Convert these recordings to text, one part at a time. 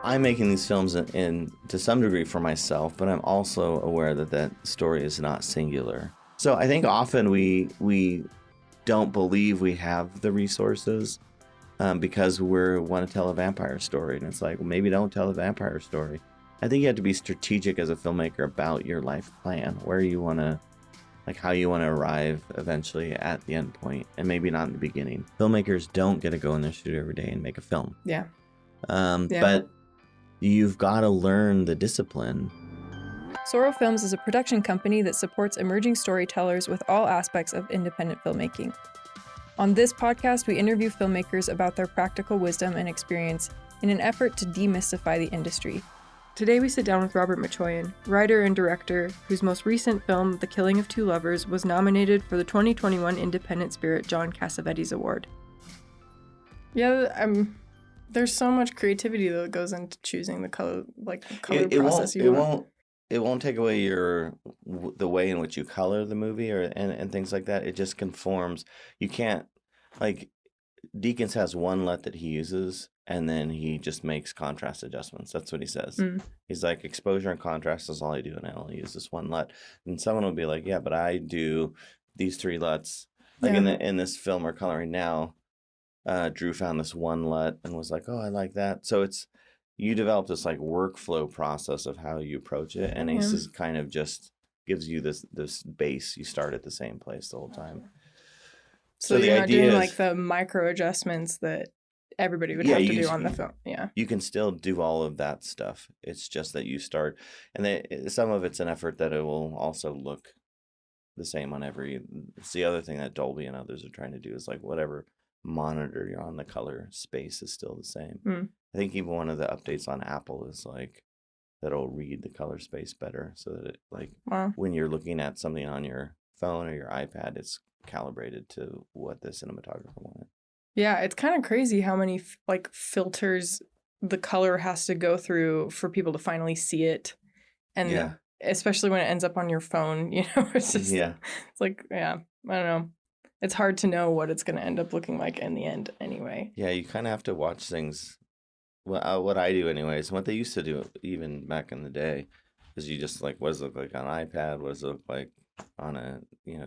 I'm making these films in to some degree for myself, but I'm also aware that that story is not singular. So I think often we don't believe we have the resources because we want to tell a vampire story. And it's like, well, maybe don't tell a vampire story. I think you have to be strategic as a filmmaker about your life plan, where you want to, like how you want to arrive eventually at the end point, and maybe not in the beginning. Filmmakers don't get to go in their studio every day and make a film. Yeah. But you've got to learn the discipline. Sorø Films is a production company that supports emerging storytellers with all aspects of independent filmmaking. On this podcast, we interview filmmakers about their practical wisdom and experience in an effort to demystify the industry. Today we sit down with Robert Machoian, writer and director, whose most recent film, The Killing of Two Lovers, was nominated for the 2021 Independent Spirit John Cassavetes Award. Yeah, there's so much creativity that goes into choosing the color, process you want. It won't take away the way in which you color the movie and things like that. It just conforms. You can't, like, Deakins has one LUT that he uses, and then he just makes contrast adjustments. That's what he says. He's like, exposure and contrast is all I do, and I only use this one LUT. And someone will be like, yeah, but I do these 3 LUTs. Like in this film we're coloring now, Drew found this one LUT and was like, oh, I like that. So you develop this like workflow process of how you approach it, and Aces kind of just gives you this base. You start at the same place the whole time. So you're not doing like the micro adjustments that everybody would have to do on the film. Yeah, you can still do all of that stuff. It's just that you start, and some of it's an effort that it will also look the same on every. It's the other thing that Dolby and others are trying to do is like whatever monitor you're on, the color space is still the same. I think even one of the updates on Apple is like that'll read the color space better, so that it when you're looking at something on your phone or your iPad, it's calibrated to what the cinematographer wanted. Yeah, it's kind of crazy how many filters the color has to go through for people to finally see it, and especially when it ends up on your phone, it's just it's like I don't know. It's hard to know what it's going to end up looking like in the end anyway. Yeah, you kind of have to watch things. Well, what I do anyways, what they used to do even back in the day, is you just like, what does it look like on an iPad? What does it look like on a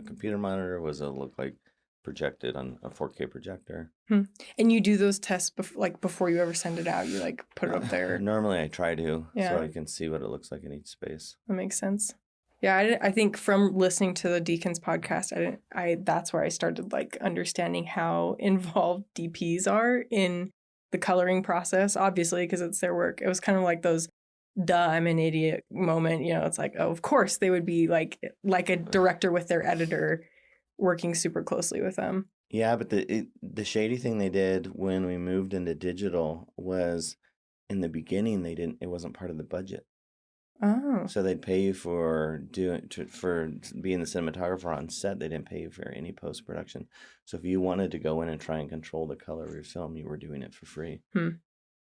computer monitor? What does it look like projected on a 4K projector? And you do those tests before you ever send it out? You like put it up there? Normally I try to, so I can see what it looks like in each space. That makes sense. Yeah, I think from listening to the Deakins podcast, that's where I started like understanding how involved DPs are in the coloring process, obviously, because it's their work. It was kind of like those, duh, I'm an idiot moment. It's like, oh, of course they would be like a director with their editor working super closely with them. Yeah, but the shady thing they did when we moved into digital was in the beginning it wasn't part of the budget. Oh. So they'd pay you for being the cinematographer on set. They didn't pay you for any post-production. So if you wanted to go in and try and control the color of your film, you were doing it for free. And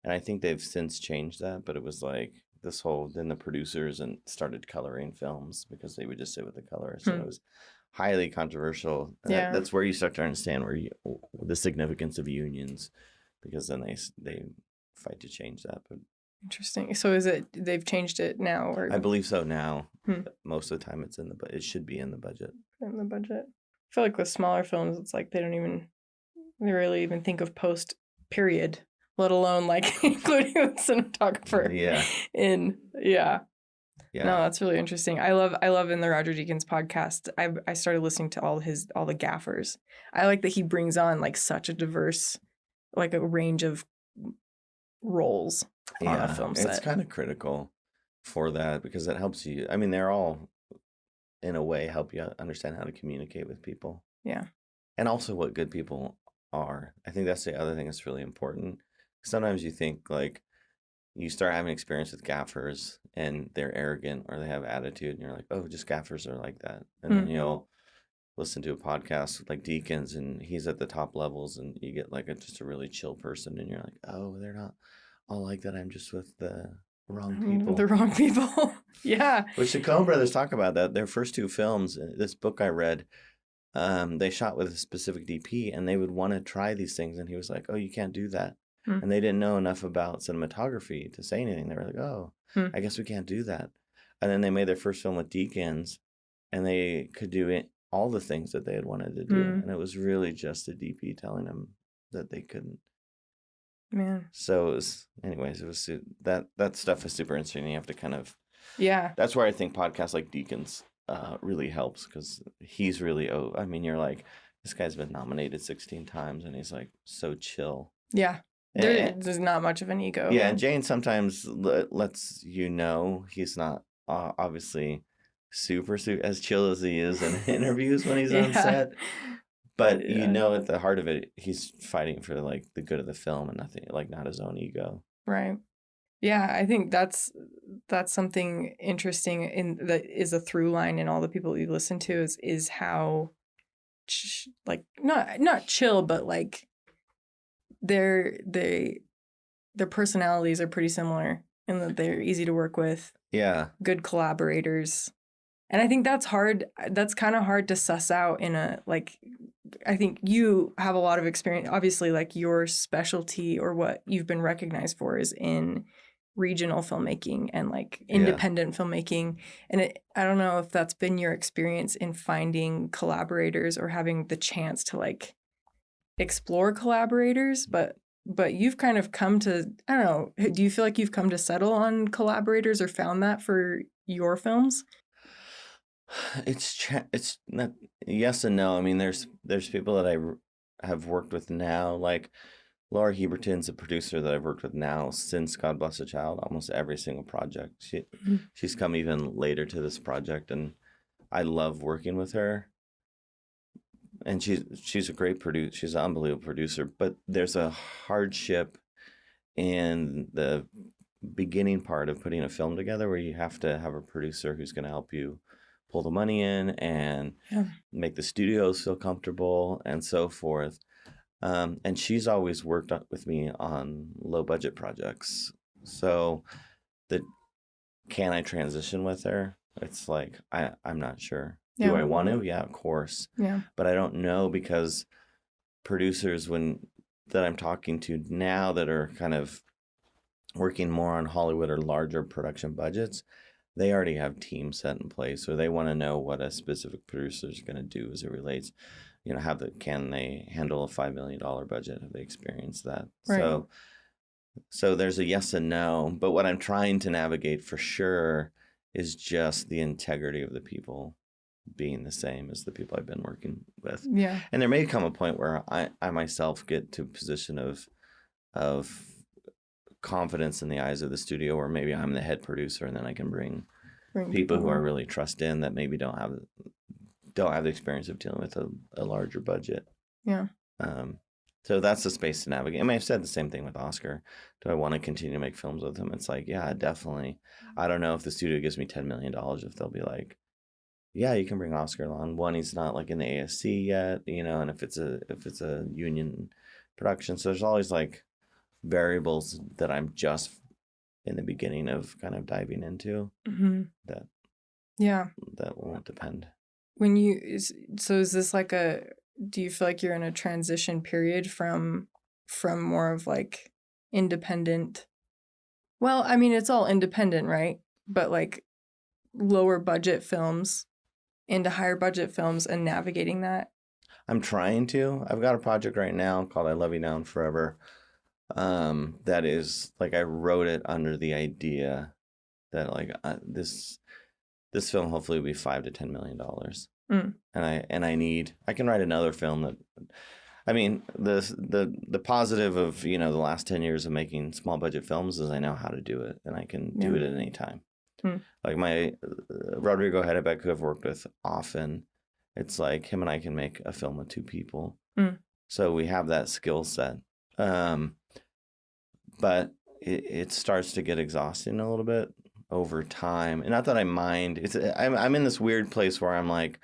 I think they've since changed that, but it was like then the producers started coloring films because they would just sit with the color. So it was highly controversial. That's where you start to understand the significance of unions, because then they fight to change that. But interesting. So they've changed it now? Or? I believe so now. Most of the time it should be in the budget. In the budget. I feel like with smaller films, it's like they rarely even think of post, period, let alone like including the cinematographer. Yeah. No, that's really interesting. I love in the Roger Deakins podcast, I started listening to all the gaffers. I like that he brings on like such a diverse, like a range of roles on a film set. It's kind of critical for that because it helps you. I mean, they're all in a way help you understand how to communicate with people. Yeah. And also what good people are. I think that's the other thing that's really important. Sometimes you think like you start having experience with gaffers and they're arrogant or they have attitude and you're like, oh, just gaffers are like that. And then you'll listen to a podcast like Deakins and he's at the top levels and you get like just a really chill person and you're like, oh, they're not all like that. I'm just with the wrong people. The wrong people. Yeah. Which the Coen brothers talk about that. Their first 2 films, this book I read, they shot with a specific DP and they would want to try these things. And he was like, oh, you can't do that. and they didn't know enough about cinematography to say anything. They were like, oh, I guess we can't do that. And then they made their first film with Deakins, and they could do it, all the things that they had wanted to do. And it was really just the DP telling them that they couldn't. Man. So it was, anyways, it was that stuff is super interesting. You have to kind of, yeah. That's where I think podcasts like Deakins really helps, because he's really, I mean, you're like, this guy's been nominated 16 times, and he's like so chill. Yeah. There's not much of an ego. Yeah, and Jane sometimes lets you know he's not obviously super as chill as he is in interviews when he's on set. But you know, at the heart of it, he's fighting for like the good of the film and nothing, like not his own ego. Right. Yeah, I think that's something interesting that is a through line in all the people you listen to is how like not chill, but like their personalities are pretty similar and that they're easy to work with. Yeah. Good collaborators. And I think that's hard. That's kind of hard to suss out in a, like, I think you have a lot of experience. Obviously, like your specialty or what you've been recognized for is in regional filmmaking and like independent filmmaking. And I don't know if that's been your experience in finding collaborators or having the chance to like explore collaborators, but you've kind of come to, I don't know, do you feel like you've come to settle on collaborators or found that for your films? It's not yes and no. I mean, there's people that I have worked with now, like Laura Heberton's a producer that I've worked with now since God Bless the Child, almost every single project. She's come even later to this project, and I love working with her. And she's a great producer. She's an unbelievable producer. But there's a hardship in the beginning part of putting a film together where you have to have a producer who's going to help you pull the money in and make the studios feel comfortable and so forth. And she's always worked with me on low budget projects. So can I transition with her? It's like, I'm not sure. Yeah. Do I want to? Yeah, of course. Yeah. But I don't know, because producers that I'm talking to now that are kind of working more on Hollywood or larger production budgets, they already have teams set in place, or they want to know what a specific producer is going to do as it relates. You know, can they handle a $5 million budget? Have they experienced that? Right. So there's a yes and no, but what I'm trying to navigate for sure is just the integrity of the people being the same as the people I've been working with. Yeah. And there may come a point where I myself get to a position of confidence in the eyes of the studio, or maybe I'm the head producer, and then I can bring people who I really trust in that maybe don't have the experience of dealing with a larger budget. Yeah. So that's the space to navigate. I mean, I've said the same thing with Oscar. Do I want to continue to make films with him? It's like, yeah, definitely. I don't know if the studio gives me $10 million, if they'll be like, yeah, you can bring Oscar on. One, he's not like in the ASC yet, you know, and if it's a union production. So there's always like variables that I'm just in the beginning of kind of diving into that won't depend. So is this like do you feel like you're in a transition period from more of like independent, well, I mean, it's all independent, right? But like lower budget films into higher budget films and navigating that? I'm trying to. I've got a project right now called I Love You Now and Forever. That is like, I wrote it under the idea that like this film hopefully will be $5 to $10 million. And I can write another film that, I mean, the positive of, you know, the last 10 years of making small budget films is I know how to do it, and I can do it at any time. Like my Rodrigo Hedbeck, who I've worked with often, it's like him and I can make a film with two people. So we have that skill set. But it starts to get exhausting a little bit over time. And not that I mind. I'm in this weird place where I'm like,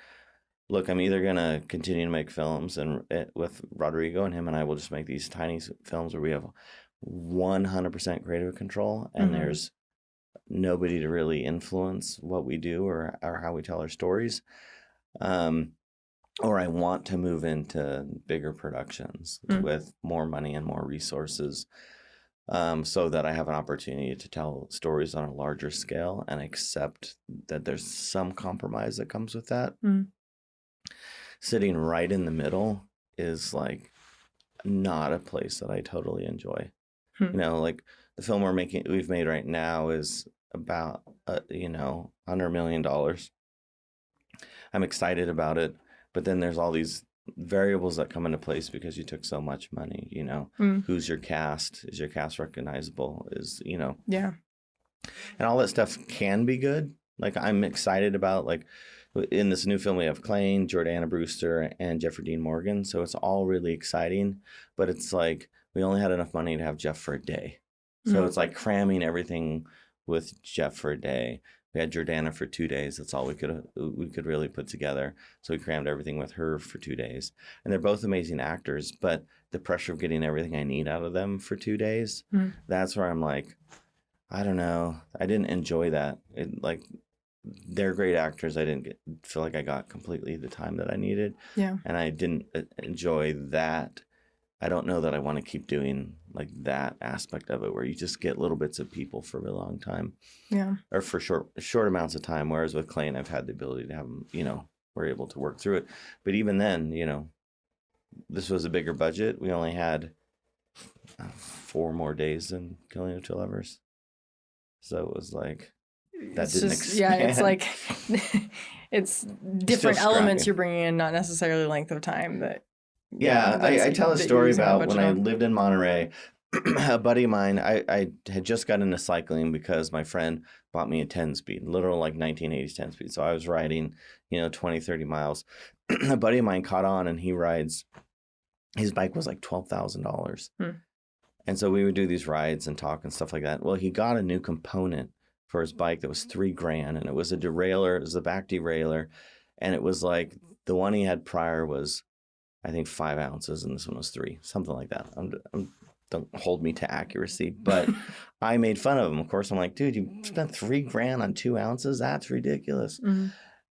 look, I'm either going to continue to make films and with Rodrigo, and him and I will just make these tiny films where we have 100% creative control, and there's nobody to really influence what we do or how we tell our stories. or I want to move into bigger productions with more money and more resources, so that I have an opportunity to tell stories on a larger scale and accept that there's some compromise that comes with that. Sitting right in the middle is like not a place that I totally enjoy. You know, like the film we've made right now is about, under $1 million. I'm excited about it, but then there's all these variables that come into place because you took so much money, who's your cast? Is your cast recognizable? Yeah. And all that stuff can be good. Like I'm excited about, like in this new film, we have Clayne, Jordana Brewster, and Jeffrey Dean Morgan. So it's all really exciting, but it's like, we only had enough money to have Jeff for a day. So it's like cramming everything with Jeff for a day. We had Jordana for 2 days. That's all we could really put together. So we crammed everything with her for 2 days. And they're both amazing actors, but the pressure of getting everything I need out of them for 2 days, that's where I'm like, I don't know. I didn't enjoy that. They're great actors. I didn't feel like I got completely the time that I needed. Yeah. And I didn't enjoy that. I don't know that I want to keep doing like that aspect of it where you just get little bits of people for a really long time. Yeah. Or for short amounts of time. Whereas with Clayne, I've had the ability to have them, we're able to work through it. But even then, this was a bigger budget. We only had 4 more days than Killing of Two Lovers. So it was like, that didn't expand. Yeah, it's like, it's different elements you're bringing in, not necessarily length of time that. Yeah, I tell a story about when I lived in Monterey. A buddy of mine, I had just got into cycling because my friend bought me a 10-speed, literal like 1980s 10-speed. So I was riding, 20, 30 miles. A buddy of mine caught on and he rides, his bike was like $12,000. And so we would do these rides and talk and stuff like that. Well, he got a new component for his bike that was $3,000, and it was a derailleur. It was a back derailleur. And it was like the one he had prior was, I think, 5 ounces, and this one was 3, something like that. Don't hold me to accuracy, but I made fun of him. Of course, I'm like, dude, you spent $3,000 on 2 ounces? That's ridiculous.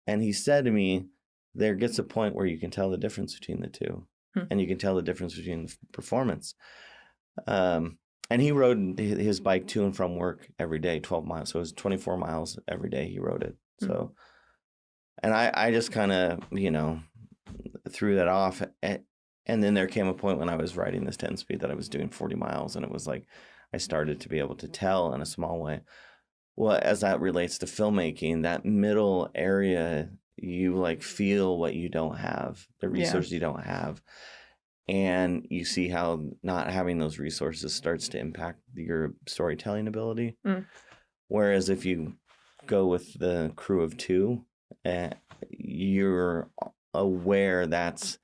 And he said to me, there gets a point where you can tell the difference between the two, and you can tell the difference between the performance. And he rode his bike to and from work every day, 12 miles. So it was 24 miles every day he rode it. So, and I just kind of, threw that off. And then there came a point when I was riding this 10-speed that I was doing 40 miles. And it was like, I started to be able to tell in a small way. Well, as that relates to filmmaking, that middle area, you like feel what you don't have, the resources you don't have. And you see how not having those resources starts to impact your storytelling ability. Whereas if you go with the crew of 2, you're aware it's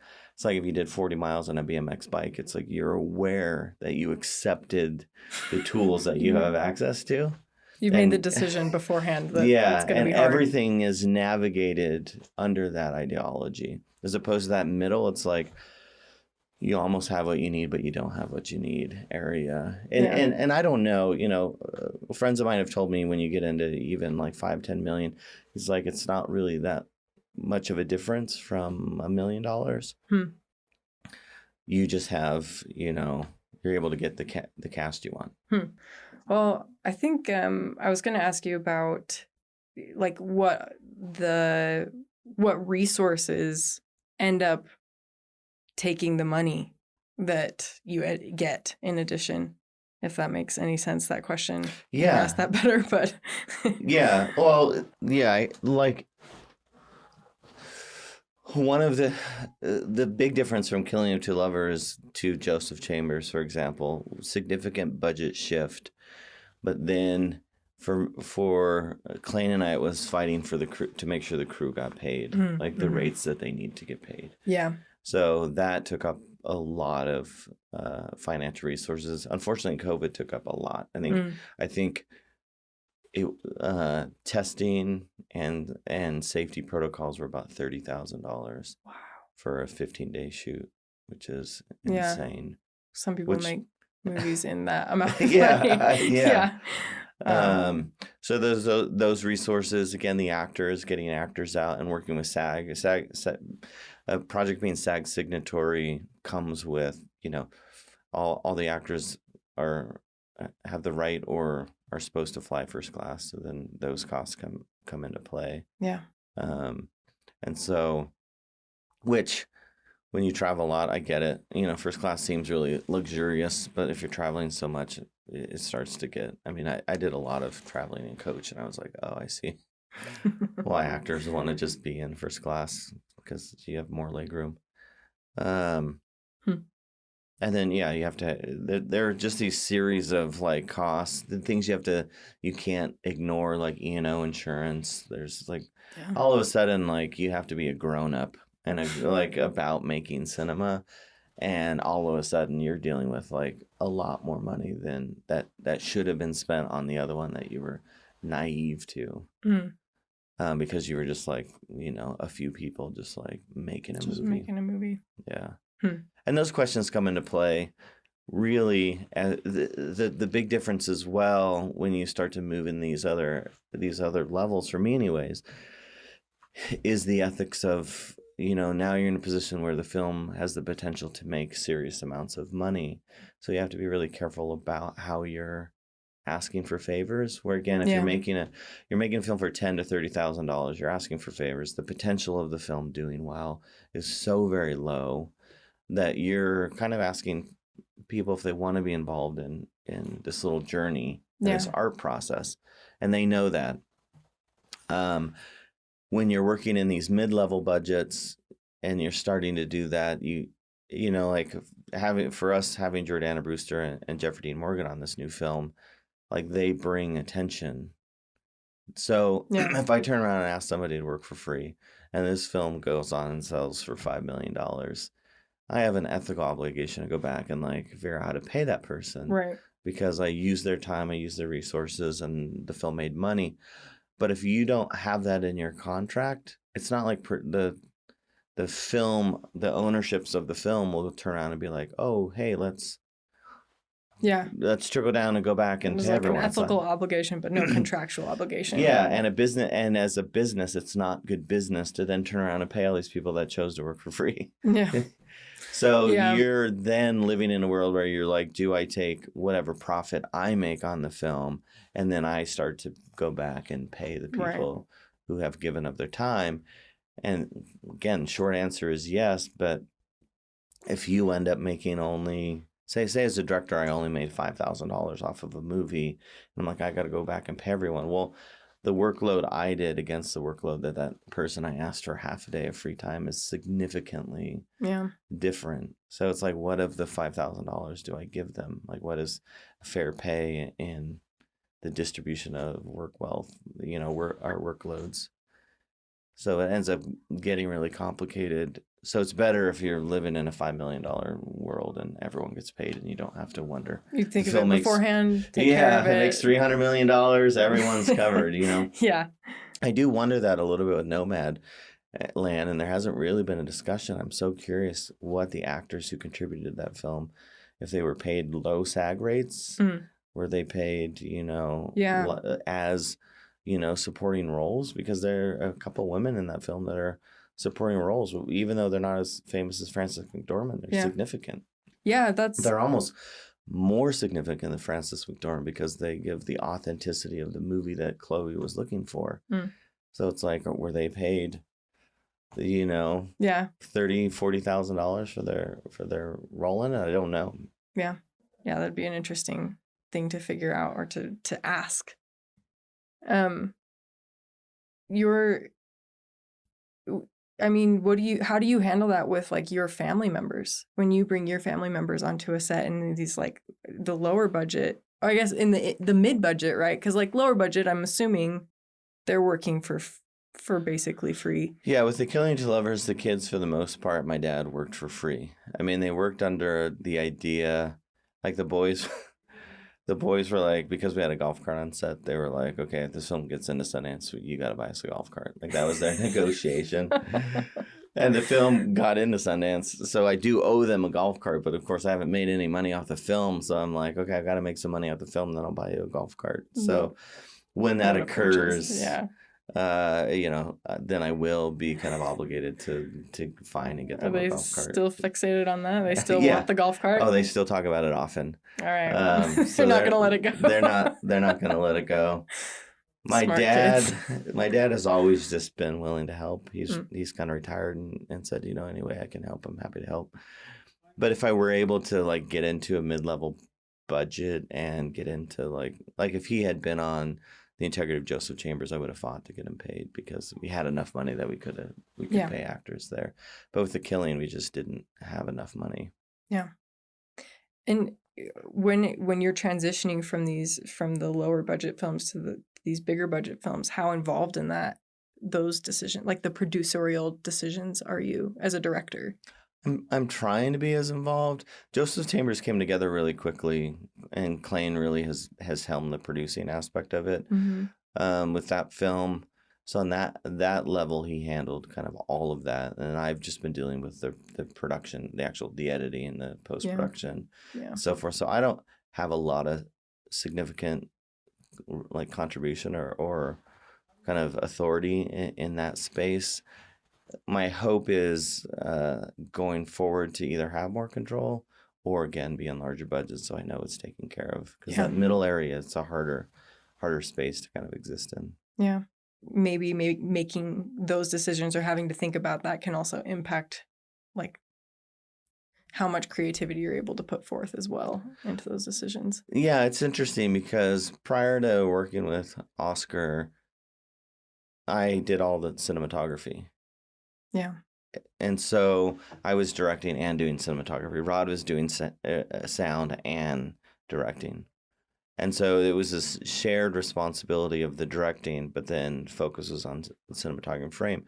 like if you did 40 miles on a BMX bike, it's like you're aware that you accepted the tools that you have access to. You made the decision beforehand that it's going to be hard. And everything is navigated under that ideology. As opposed to that middle, it's like, you almost have what you need, but you don't have what you need area. And I don't know, friends of mine have told me when you get into even like 5-10 million, it's like, it's not really that much of a difference from $1 million. You just have, you're able to get the cast you want. Well, I think I was going to ask you about like what resources end up taking the money that you get in addition, if that makes any sense, that question. Yeah. I asked that better, but. Yeah. Well, yeah, like one of the big difference from Killing of Two Lovers to Joseph Chambers, for example, significant budget shift. But then for Clayne and I, it was fighting for the crew to make sure the crew got paid, like the rates that they need to get paid. Yeah. So that took up a lot of financial resources. Unfortunately, COVID took up a lot. I think it testing and safety protocols were about $30,000. Wow. For a 15-day shoot, which is insane. Some people make movies in that amount of money. Yeah. So those resources, again, the actors, getting actors out and working with SAG. a project being SAG signatory comes with, all the actors have the right or are supposed to fly first class. So then those costs come into play. Yeah. And so, which when you travel a lot, I get it. First class seems really luxurious, but if you're traveling so much, it starts to get. I mean, I did a lot of traveling in coach, and I was like, oh, I see why actors want to just be in first class because you have more legroom. And then, yeah, you have to, there are just these series of like costs, the things you can't ignore, like E&O insurance. There's like, all of a sudden, like you have to be a grown up and like about making cinema. And all of a sudden you're dealing with like a lot more money than that should have been spent on the other one that you were naive to. Because you were just like, a few people just like making a movie. Yeah. And those questions come into play really. The big difference as well when you start to move in these other levels, for me anyways, is the ethics of, now you're in a position where the film has the potential to make serious amounts of money. So you have to be really careful about how you're asking for favors. Where again, if you're making a film for $10,000 to $30,000, you're asking for favors. The potential of the film doing well is so very low that you're kind of asking people if they want to be involved in this little journey, this art process, and they know that. When you're working in these mid-level budgets and you're starting to do that, like having Jordana Brewster and Jeffrey Dean Morgan on this new film, like they bring attention. So if I turn around and ask somebody to work for free and this film goes on and sells for $5 million, I have an ethical obligation to go back and like figure out how to pay that person. Right. Because I use their time, I use their resources, and the film made money. But if you don't have that in your contract, it's not like the film, the ownerships of the film will turn around and be like, oh, hey, let's trickle down and go back and pay everyone. An ethical obligation, but no contractual obligation. Yeah, and as a business, it's not good business to then turn around and pay all these people that chose to work for free. Yeah. So you're then living in a world where you're like, do I take whatever profit I make on the film, and then I start to go back and pay the people who have given up their time? And again, short answer is yes, but if you end up making only, say as a director, I only made $5,000 off of a movie, and I'm like, I got to go back and pay everyone. Well, the workload I did against the workload that person I asked for half a day of free time is significantly different. So it's like, what of the $5,000 do I give them? Like, what is fair pay in the distribution of work wealth, our workloads? So it ends up getting really complicated. So it's better if you're living in a $5 million world and everyone gets paid and you don't have to wonder. You think of it beforehand, take care of it. It makes $300 million, everyone's covered, Yeah. I do wonder that a little bit with Nomadland, and there hasn't really been a discussion. I'm so curious what the actors who contributed to that film, if they were paid low SAG rates, were they paid, as, supporting roles? Because there are a couple women in that film that are supporting roles, even though they're not as famous as Frances McDormand. They're significant. Yeah, they're almost more significant than Frances McDormand because they give the authenticity of the movie that Chloe was looking for. So it's like, were they paid, $30,000-$40,000 for their role in it? I don't know. Yeah, that'd be an interesting thing to figure out or to ask. How do you handle that with like your family members when you bring your family members onto a set in these like the lower budget, or I guess in the mid budget, right? Because like lower budget, I'm assuming they're working for basically free. Yeah, with the Killing Two Lovers, the kids for the most part, my dad worked for free. I mean, they worked under the idea, like the boys. The boys were like, because we had a golf cart on set, they were like, okay, if this film gets into Sundance, you got to buy us a golf cart. Like that was their negotiation. And the film got into Sundance. So I do owe them a golf cart, but of course I haven't made any money off the film. So I'm like, okay, I've got to make some money off the film, then I'll buy you a golf cart. So when that occurs, then I will be kind of obligated to find and get Are them a they golf cart. still fixated on that? They still Yeah. want the golf cart? Oh, they still talk about it often. All right. Well, So they're not going to let it go. they're not going to let it go. My Smart dad, kids. my dad has always just been willing to help. Mm. He's kind of retired and said, any way I can help, I'm happy to help. But if I were able to like get into a mid-level budget and get into like if he had been on The Integrity of Joseph Chambers, I would have fought to get him paid because we had enough money that we could Yeah. pay actors there. But with The Killing, we just didn't have enough money. Yeah. And when you're transitioning from the lower budget films to these bigger budget films, how involved in those decisions, like the producerial decisions, are you as a director? I'm trying to be as involved. Joseph Chambers came together really quickly, and Clayne really has helmed the producing aspect of it with that film. So on that level, he handled kind of all of that, and I've just been dealing with the production, the editing, and the post production, and so forth. So I don't have a lot of significant like contribution or kind of authority in that space. My hope is going forward to either have more control or again be on larger budgets, so I know it's taken care of, because that middle area, it's a harder space to kind of exist in. Yeah. Maybe making those decisions or having to think about that can also impact like how much creativity you're able to put forth as well into those decisions. Yeah, it's interesting because prior to working with Oscar, I did all the cinematography. Yeah. And so I was directing and doing cinematography. Rod was doing sound and directing. And so it was this shared responsibility of the directing, but then focus was on the cinematography and frame.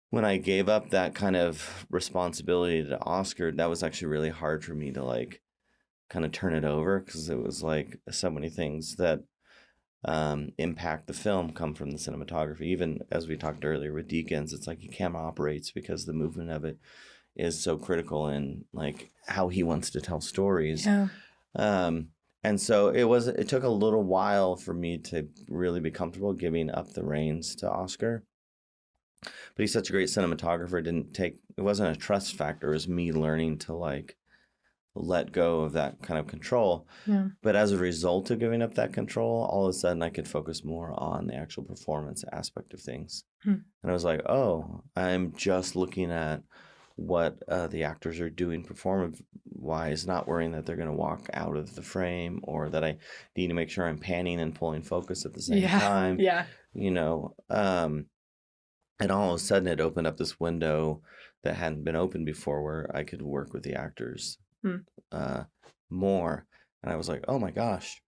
When I gave up that kind of responsibility to Oscar, that was actually really hard for me to like kind of turn it over, because it was like so many things that impact the film come from the cinematography. Even as we talked earlier with Deakins, it's like the camera operates because the movement of it is so critical in like how he wants to tell stories. Yeah. And so it took a little while for me to really be comfortable giving up the reins to Oscar. But he's such a great cinematographer. It wasn't a trust factor. It was me learning to like let go of that kind of control. Yeah. But as a result of giving up that control, all of a sudden I could focus more on the actual performance aspect of things. And I was like, oh, I'm just looking at what the actors are doing performance-wise, not worrying that they're going to walk out of the frame, or that I need to make sure I'm panning and pulling focus at the same time. Yeah. And all of a sudden it opened up this window that hadn't been open before, where I could work with the actors more. And I was like, oh my gosh,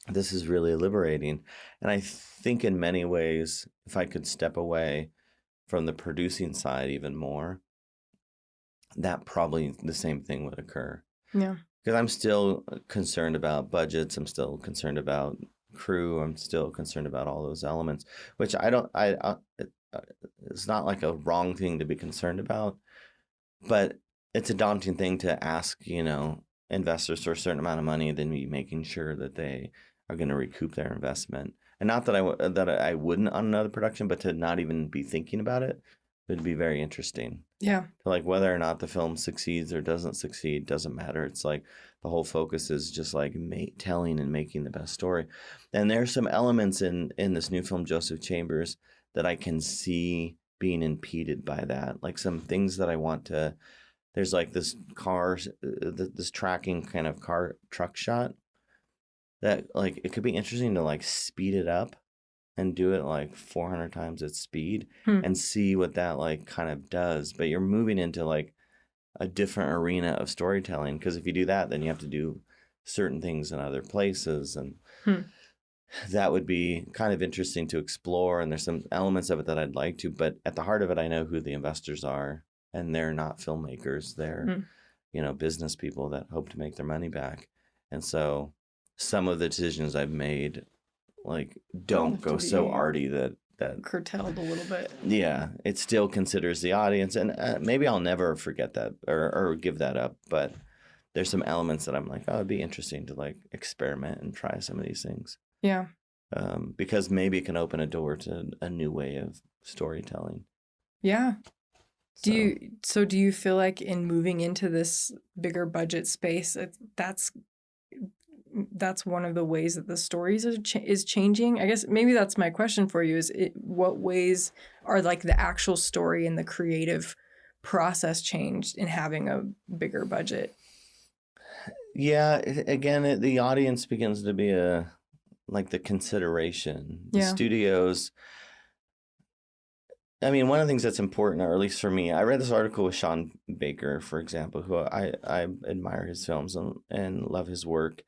this is really liberating. And I think in many ways, if I could step away from the producing side even more, that probably the same thing would occur. Yeah. Because I'm still concerned about budgets. I'm still concerned about crew. I'm still concerned about all those elements, which it's not like a wrong thing to be concerned about, but it's a daunting thing to ask, investors for a certain amount of money, then be making sure that they are going to recoup their investment. And not that I wouldn't on another production, but to not even be thinking about it would be very interesting. Yeah. To like whether or not the film succeeds or doesn't succeed doesn't matter. It's like the whole focus is just like telling and making the best story. And there's some elements in this new film, Joseph Chambers, that I can see being impeded by that. Like some things that I want to. There's like this this tracking kind of truck shot that like it could be interesting to like speed it up and do it like 400 times its speed and see what that like kind of does. But you're moving into like a different arena of storytelling, because if you do that, then you have to do certain things in other places, and that would be kind of interesting to explore. And there's some elements of it that I'd like to, but at the heart of it, I know who the investors are, and they're not filmmakers. They're, business people that hope to make their money back. And so some of the decisions I've made like don't go so arty that curtailed a little bit. Yeah, it still considers the audience, and maybe I'll never forget that or give that up. But there's some elements that I'm like, oh, it'd be interesting to like experiment and try some of these things. Yeah, because maybe it can open a door to a new way of storytelling. Yeah. So, Do you feel like in moving into this bigger budget space, that's one of the ways that the stories is changing? I guess maybe that's my question for you: what ways are like the actual story and the creative process changed in having a bigger budget? yeah, again, the audience begins to be like the consideration. The Yeah. studios. I mean, one of the things that's important, or at least for me, I read this article with Sean Baker, for example, who I admire his films and love his work.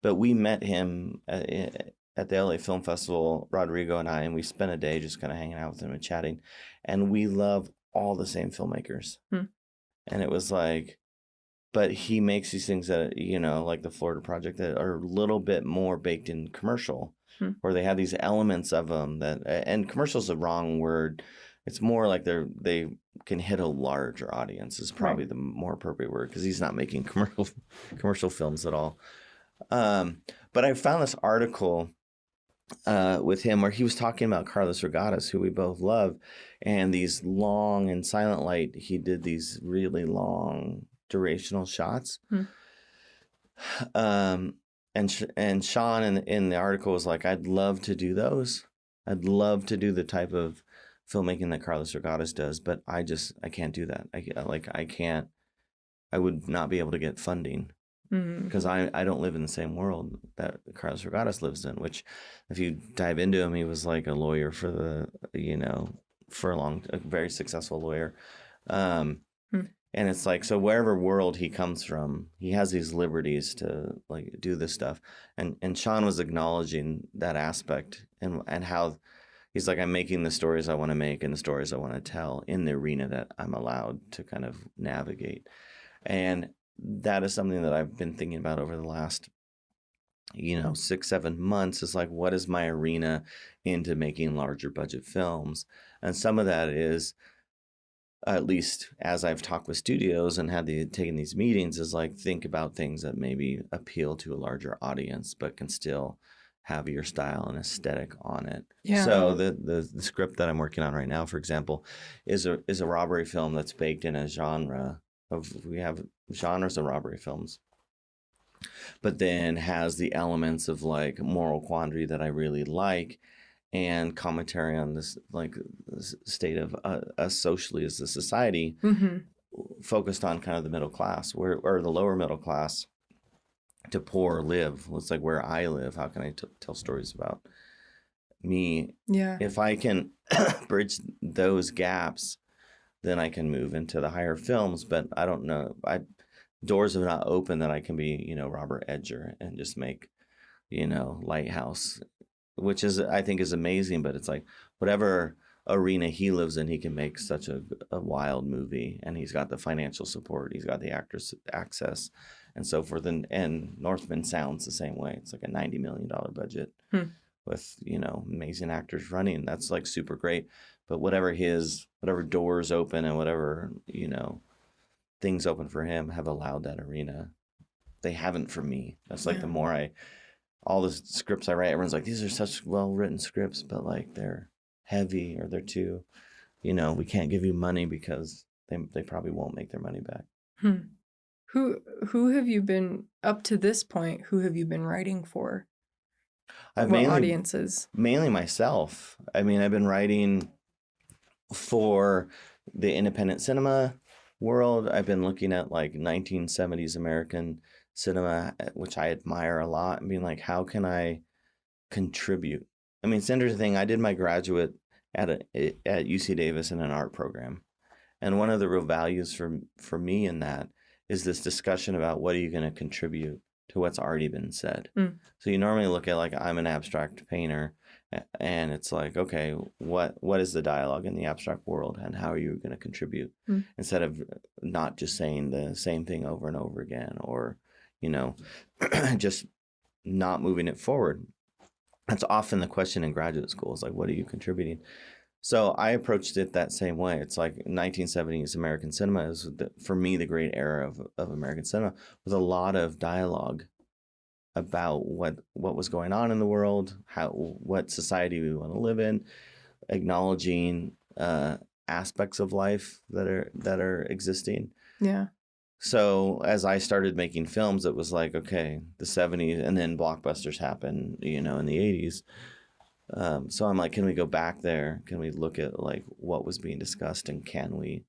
But we met him at the LA Film Festival, Rodrigo and I, and we spent a day just kind of hanging out with him and chatting. And we love all the same filmmakers. And it was like, but he makes these things that, like the Florida Project, that are a little bit more baked in commercial, or they have these elements of them that, and commercial is the wrong word. It's more like they can hit a larger audience is probably the more appropriate word, because he's not making commercial films at all. But I found this article with him where he was talking about Carlos Regatas, who we both love, and these long and silent light. He did these really long durational shots. And Sean in the article was like, I'd love to do those. I'd love to do the type of filmmaking that Carlos Regatas does, but I can't do that. I would not be able to get funding, because I don't live in the same world that Carlos Regatas lives in, which if you dive into him, he was like a lawyer for a very successful lawyer. And it's like, so wherever world he comes from, he has these liberties to like do this stuff. And Sean was acknowledging that aspect and how he's like, I'm making the stories I want to make and the stories I want to tell in the arena that I'm allowed to kind of navigate. And that is something that I've been thinking about over the last, 6-7 months, is like, what is my arena into making larger budget films? And some of that is, at least as I've talked with studios and taken these meetings, is like, think about things that maybe appeal to a larger audience, but can still have your style and aesthetic on it. Yeah. So the script that I'm working on right now, for example, is a robbery film that's baked in a genre we have genres of robbery films, but then has the elements of like moral quandary that I really like, and commentary on this, like, this state of us socially as a society, focused on kind of the middle class, or the lower middle class, to poor live. It's like, where I live, how can I tell stories about me? Yeah. If I can bridge those gaps, then I can move into the higher films. But I don't know. Doors have not opened that I can be, Robert Edger and just make, Lighthouse, which I think is amazing. But it's like, whatever arena he lives in, he can make such a wild movie, and he's got the financial support, he's got the actors access, and so forth. And Northman Sounds the same way. It's like a $90 million budget with, amazing actors running. That's like super great. But whatever doors open and whatever, things open for him have allowed that arena. They haven't for me. That's like, the more all the scripts I write, everyone's like, these are such well-written scripts, but like, they're heavy, or they're too, we can't give you money because they probably won't make their money back. Who have you been, up to this point, who have you been writing for? What audiences? Mainly myself. I mean, I've been writing for the independent cinema world. I've been looking at like 1970s American cinema, which I admire a lot, and being like, how can I contribute? I mean, it's interesting. I did my graduate at UC Davis in an art program, and one of the real values for me in that is this discussion about, what are you going to contribute to what's already been said. So you normally look at, like, I'm an abstract painter, and it's like, okay, what is the dialogue in the abstract world, and how are you going to contribute, instead of not just saying the same thing over and over again, or just not moving it forward. That's often the question in graduate school, is like, what are you contributing? So I approached it that same way. It's like 1970s American cinema is, for me, the great era of American cinema, with a lot of dialogue about what was going on in the world, what society we want to live in, acknowledging aspects of life that are existing. Yeah. So as I started making films, it was like, okay, the 70s, and then blockbusters happened, in the 80s. So I'm like, can we go back there? Can we look at like what was being discussed, and can we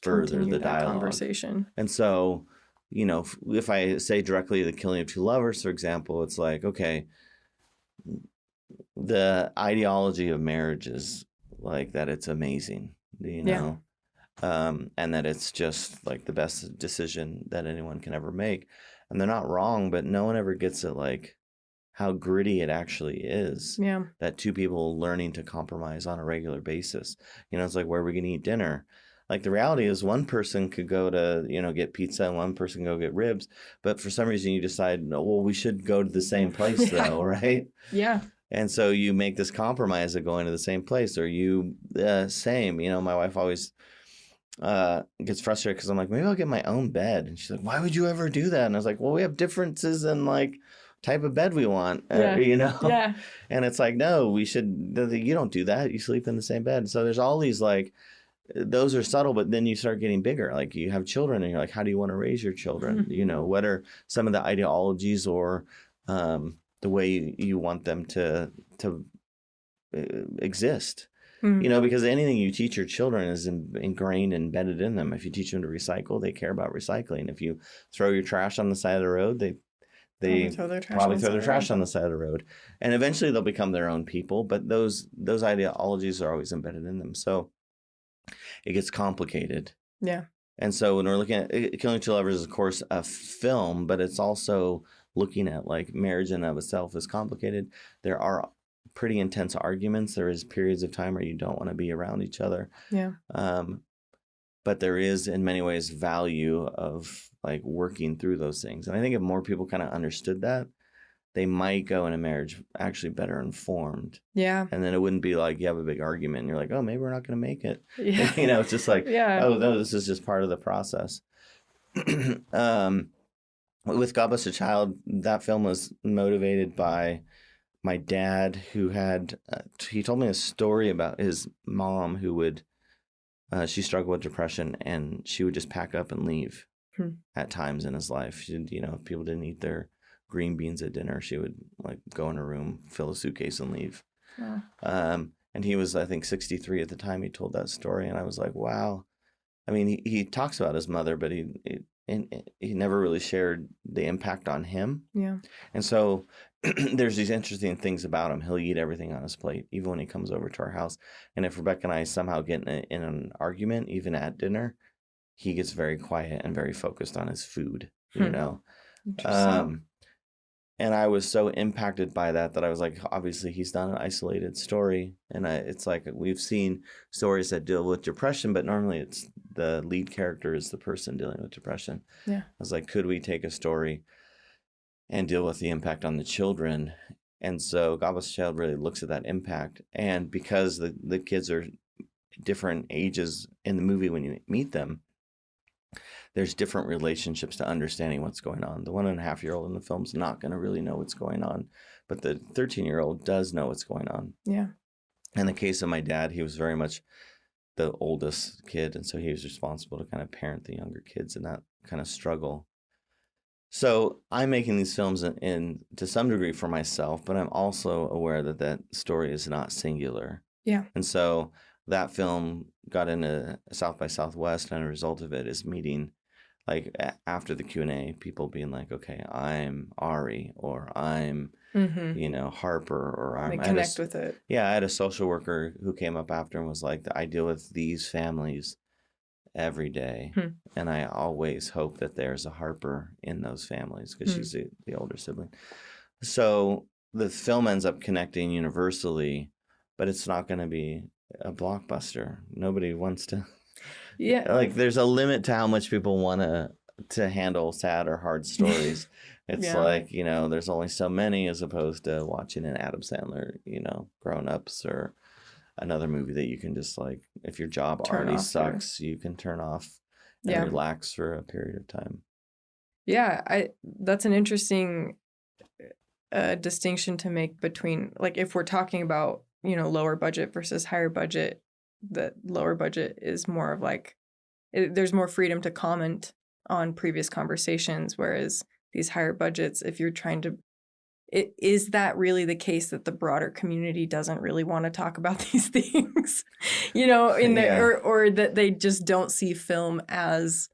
further Continue the that dialogue? conversation. And so, if I say directly The Killing of Two Lovers, for example, it's like, okay, the ideology of marriage is like that it's amazing, and that it's just like the best decision that anyone can ever make. And they're not wrong, but no one ever gets it, like how gritty it actually is. Yeah. That two people learning to compromise on a regular basis. It's like, where are we going to eat dinner? Like, the reality is one person could go to, get pizza, and one person go get ribs. But for some reason you decide, no, well, we should go to the same place though, right? Yeah. And so you make this compromise of going to the same place, or you same. My wife always gets frustrated because I'm like, maybe I'll get my own bed. And she's like, why would you ever do that? And I was like, well, we have differences in like type of bed we want, Yeah. And it's like, no, you don't do that. You sleep in the same bed. So there's all these like, those are subtle, but then you start getting bigger. Like, you have children and you're like, how do you want to raise your children? What are some of the ideologies or the way you want them to exist? Because anything you teach your children is ingrained, embedded in them. If you teach them to recycle, they care about recycling. If you throw your trash on the side of the road, they probably throw their trash on the side of the road. And eventually they'll become their own people, but those ideologies are always embedded in them. So it gets complicated. Yeah. And so when we're looking at Killing Two Lovers is, of course, a film, but it's also looking at like marriage in and of itself is complicated. There are pretty intense arguments. There is periods of time where you don't want to be around each other. Yeah. But there is, in many ways, value of like working through those things. And I think if more people kind of understood that, they might go in a marriage actually better informed. Yeah. And then it wouldn't be like you have a big argument and you're like, oh, maybe we're not going to make it. Yeah. It's just like, oh, no, this is just part of the process. With God Bless the Child, that film was motivated by my dad, who had, he told me a story about his mom who would, she struggled with depression, and she would just pack up and leave at times in his life. If people didn't eat their green beans at dinner, she would like go in her room, fill a suitcase, and leave. Wow. And he was, I think, 63 at the time he told that story, and I was like, wow. I mean, he talks about his mother, but he never really shared the impact on him. Yeah. And so there's these interesting things about him. He'll eat everything on his plate, even when he comes over to our house. And if Rebecca and I somehow get in an argument, even at dinner, he gets very quiet and very focused on his food, Interesting. And I was so impacted by that I was like, obviously he's not an isolated story. And it's like, we've seen stories that deal with depression, but normally it's the lead character is the person dealing with depression. Yeah. I was like, could we take a story and deal with the impact on the children? And so God Bless the Child really looks at that impact. And because the kids are different ages in the movie when you meet them, there's different relationships to understanding what's going on. The 1.5-year-old in the film's not going to really know what's going on, but the 13-year-old does know what's going on. Yeah. In the case of my dad, he was very much the oldest kid, and so he was responsible to kind of parent the younger kids in that kind of struggle. So I'm making these films in to some degree for myself, but I'm also aware that story is not singular. Yeah. And so that film got into South by Southwest, and a result of it is meeting, like after the Q&A, people being like, okay, I'm Ari, or I'm, Harper, or I'm... They connect with it. Yeah, I had a social worker who came up after and was like, I deal with these families every day, and I always hope that there's a Harper in those families, because she's the older sibling. So the film ends up connecting universally, but it's not going to be a blockbuster. Nobody wants to... Yeah. Like, there's a limit to how much people want to handle sad or hard stories. It's like, there's only so many, as opposed to watching an Adam Sandler, Grown Ups, or another movie that you can just, like, if your job already sucks, you can turn off and relax for a period of time. Yeah, that's an interesting a distinction to make between, like, if we're talking about, lower budget versus higher budget, the lower budget is more of like, there's more freedom to comment on previous conversations, whereas these higher budgets, if you're trying to, is that really the case that the broader community doesn't really want to talk about these things, or that they just don't see film as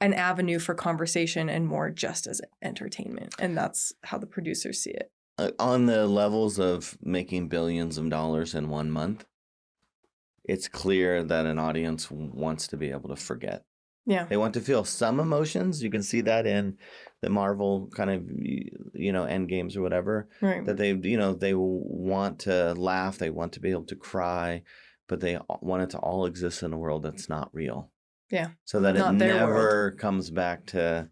an avenue for conversation and more just as entertainment, and that's how the producers see it. On the levels of making billions of dollars in 1 month, it's clear that an audience wants to be able to forget. Yeah. They want to feel some emotions. You can see that in the Marvel kind of, end games or whatever. Right. That they want to laugh. They want to be able to cry, but they want it to all exist in a world that's not real. Yeah. So that Not it their never world. comes back to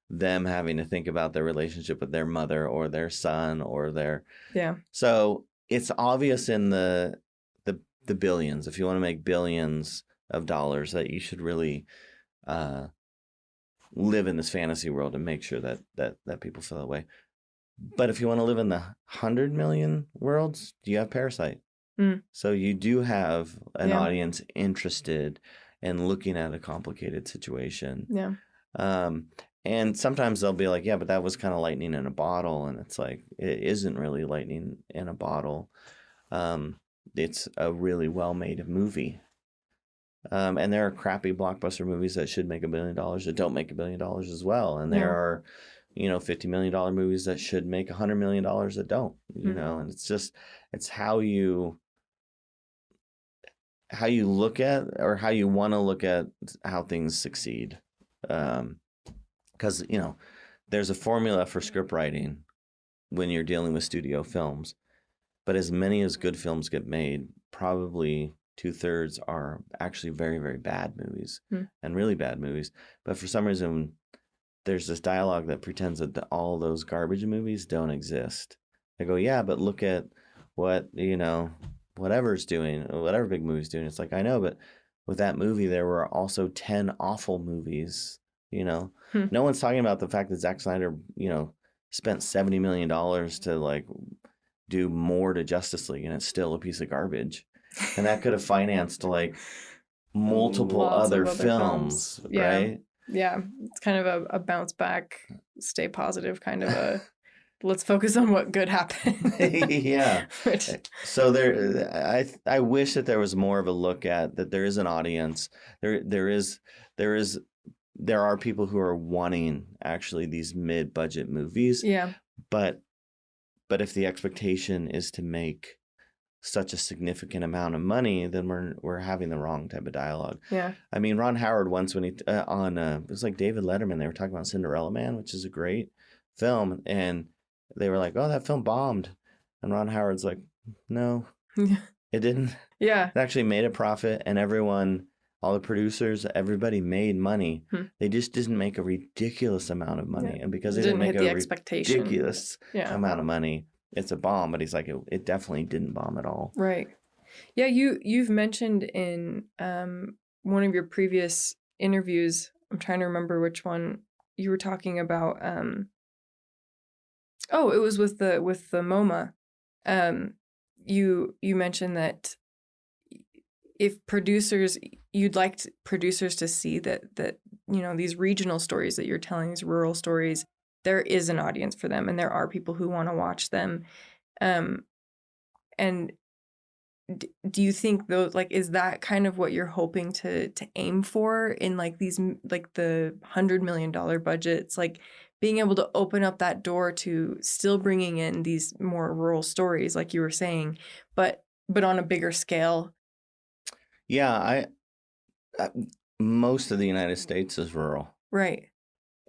them having to think about their relationship with their mother or their son or their... Yeah. So it's obvious in the billions, if you want to make billions of dollars, that you should really live in this fantasy world and make sure that people feel that way. But if you want to live in the 100 million worlds, you have Parasite. So you do have an audience interested in looking at a complicated situation. Yeah. And sometimes they'll be like, yeah, but that was kind of lightning in a bottle. And it's like, it isn't really lightning in a bottle. It's a really well-made movie. And there are crappy blockbuster movies that should make $1 billion that don't make $1 billion as well. And there are, $50 million movies that should make $100 million that don't, and it's how you look at, or how you want to look at how things succeed. Because, there's a formula for script writing when you're dealing with studio films, but as many as good films get made, probably 2/3 are actually very, very bad movies and really bad movies. But for some reason, there's this dialogue that pretends that all those garbage movies don't exist. They go, yeah, but look at what, whatever's doing, whatever big movie's doing. It's like, I know, but with that movie, there were also 10 awful movies, No one's talking about the fact that Zack Snyder, spent $70 million to like do more to Justice League, and it's still a piece of garbage. And that could have financed like multiple other films, right? Yeah. It's kind of a bounce back, stay positive kind of a, let's focus on what good happened. Yeah. So I wish that there was more of a look at that there is an audience. There are people who are wanting actually these mid-budget movies. Yeah. But if the expectation is to make such a significant amount of money, then we're having the wrong type of dialogue. Yeah. I mean, Ron Howard once, when he it was like David Letterman, they were talking about Cinderella Man, which is a great film, and they were like, "Oh, that film bombed," and Ron Howard's like, "No, it didn't. Yeah, it actually made a profit, and everyone, all the producers, everybody made money. They just didn't make a ridiculous amount of money, and because they didn't make a ridiculous amount of money, it's a bomb." But he's like, it definitely didn't bomb at all. Right. Yeah, you've mentioned in one of your previous interviews, I'm trying to remember which one, you were talking about it was with the MoMA. You mentioned that if you'd like producers to see that these regional stories that you're telling, these rural stories, there is an audience for them, and there are people who want to watch them. And do you think those, like, is that kind of what you're hoping to aim for in like these, like the $100 million budgets, like being able to open up that door to still bringing in these more rural stories, like you were saying, but on a bigger scale? Yeah, most of the United States is rural. Right.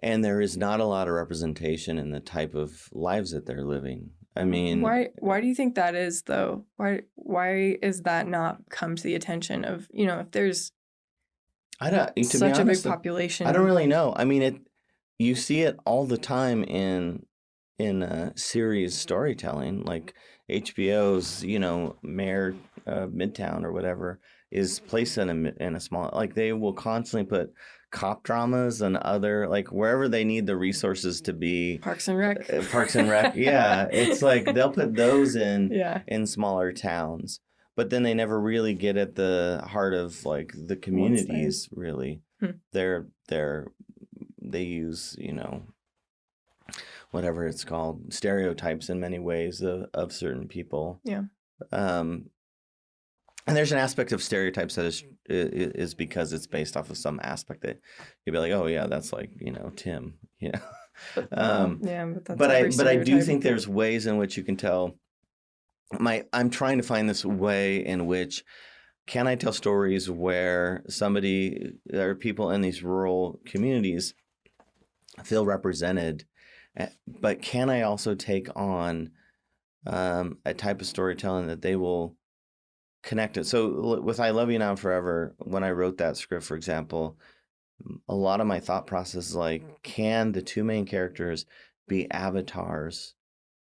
And there is not a lot of representation in the type of lives that they're living. I mean, why do you think that is, though? Why is that not come to the attention of, if there's such a big population? I don't really know. I mean, you see it all the time in series storytelling, like HBO's, Mayor Midtown or whatever is placed in a small, like they will constantly put cop dramas and other, like, wherever they need the resources to be. Parks and Rec. Parks and Rec. Yeah. It's like they'll put those Yeah. in smaller towns, but then they never really get at the heart of like the communities, really. They use, whatever it's called, stereotypes in many ways of certain people. Yeah. And there's an aspect of stereotypes that is because it's based off of some aspect that you'd be like, oh yeah, that's like, Tim, But that's but I do think there's ways in which you can tell. I'm trying to find this way in which can I tell stories where somebody or people in these rural communities feel represented, but can I also take on a type of storytelling that they will connect it? So with I Love You Now and Forever, when I wrote that script, for example, a lot of my thought process is like, can the two main characters be avatars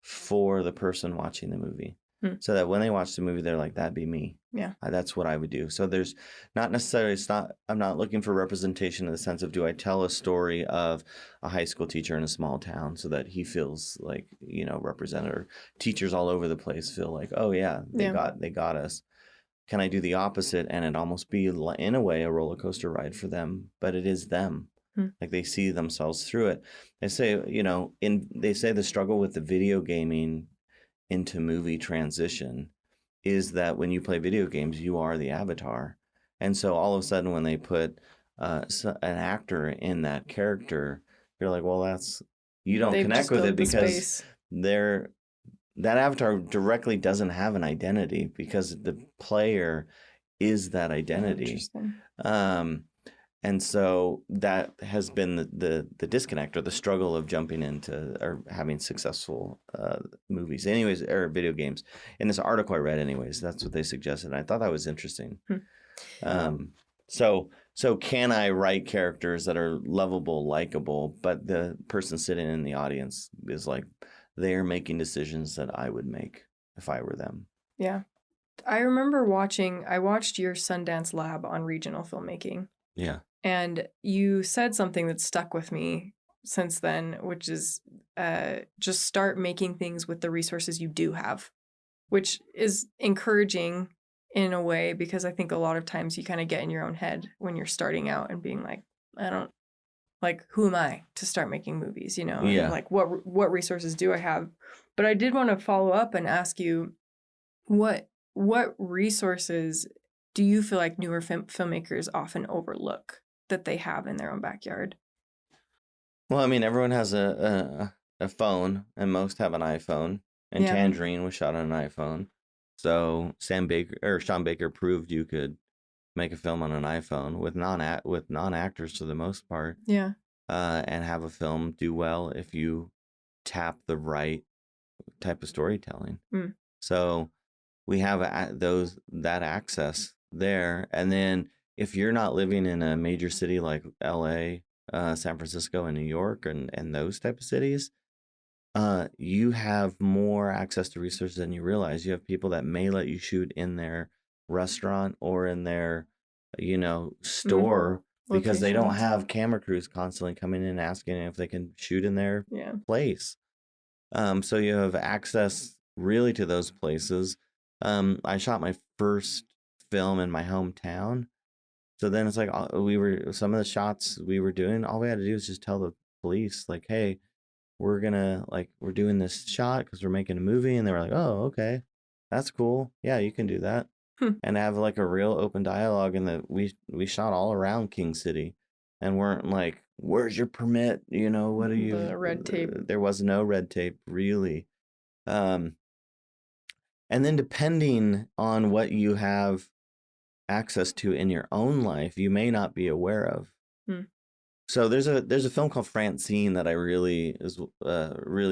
for the person watching the movie? So that when they watch the movie, they're like, that'd be me. Yeah. That's what I would do. So there's not necessarily, I'm not looking for representation in the sense of, do I tell a story of a high school teacher in a small town so that he feels like, represented, or teachers all over the place feel like, oh yeah, they got us. Can I do the opposite and it almost be in a way a roller coaster ride for them, but it is them. Like they see themselves through it. They say, they say the struggle with the video gaming into movie transition is that when you play video games, you are the avatar. And so all of a sudden when they put an actor in that character, you're like, well, you don't connect with it because that avatar directly doesn't have an identity because the player is that identity. And so that has been the disconnect or the struggle of jumping into or having successful movies, anyways, or video games. In this article I read, anyways, that's what they suggested. I thought that was interesting. So can I write characters that are lovable, likable, but the person sitting in the audience is like they're making decisions that I would make if I were them? Yeah, I remember I watched your Sundance Lab on regional filmmaking. Yeah. And you said something that stuck with me since then, which is just start making things with the resources you do have, which is encouraging in a way, because I think a lot of times you kind of get in your own head when you're starting out and being like, who am I to start making movies, Yeah. And like, what resources do I have? But I did want to follow up and ask you, what resources do you feel like newer filmmakers often overlook that they have in their own backyard? Well, I mean, everyone has a phone, and most have an iPhone. And Tangerine was shot on an iPhone. So Sean Baker proved you could make a film on an iPhone with non-actors for the most part. Yeah. And have a film do well if you tap the right type of storytelling. So we have that access there. And then if you're not living in a major city like LA, San Francisco, and New York, and those type of cities, you have more access to resources than you realize. You have people that may let you shoot in their restaurant or in their, store because they don't have camera crews constantly coming in asking if they can shoot in their place. So you have access really to those places. I shot my first film in my hometown. So then it's like some of the shots we were doing, all we had to do is just tell the police like, hey, we're doing this shot because we're making a movie. And they were like, oh, okay, that's cool. Yeah, you can do that. And have like a real open dialogue. And we shot all around King City and weren't like, where's your permit? What are you? The red tape. There was no red tape, really. And then depending on what you have access to in your own life, you may not be aware of. So there's a film called Francine that I really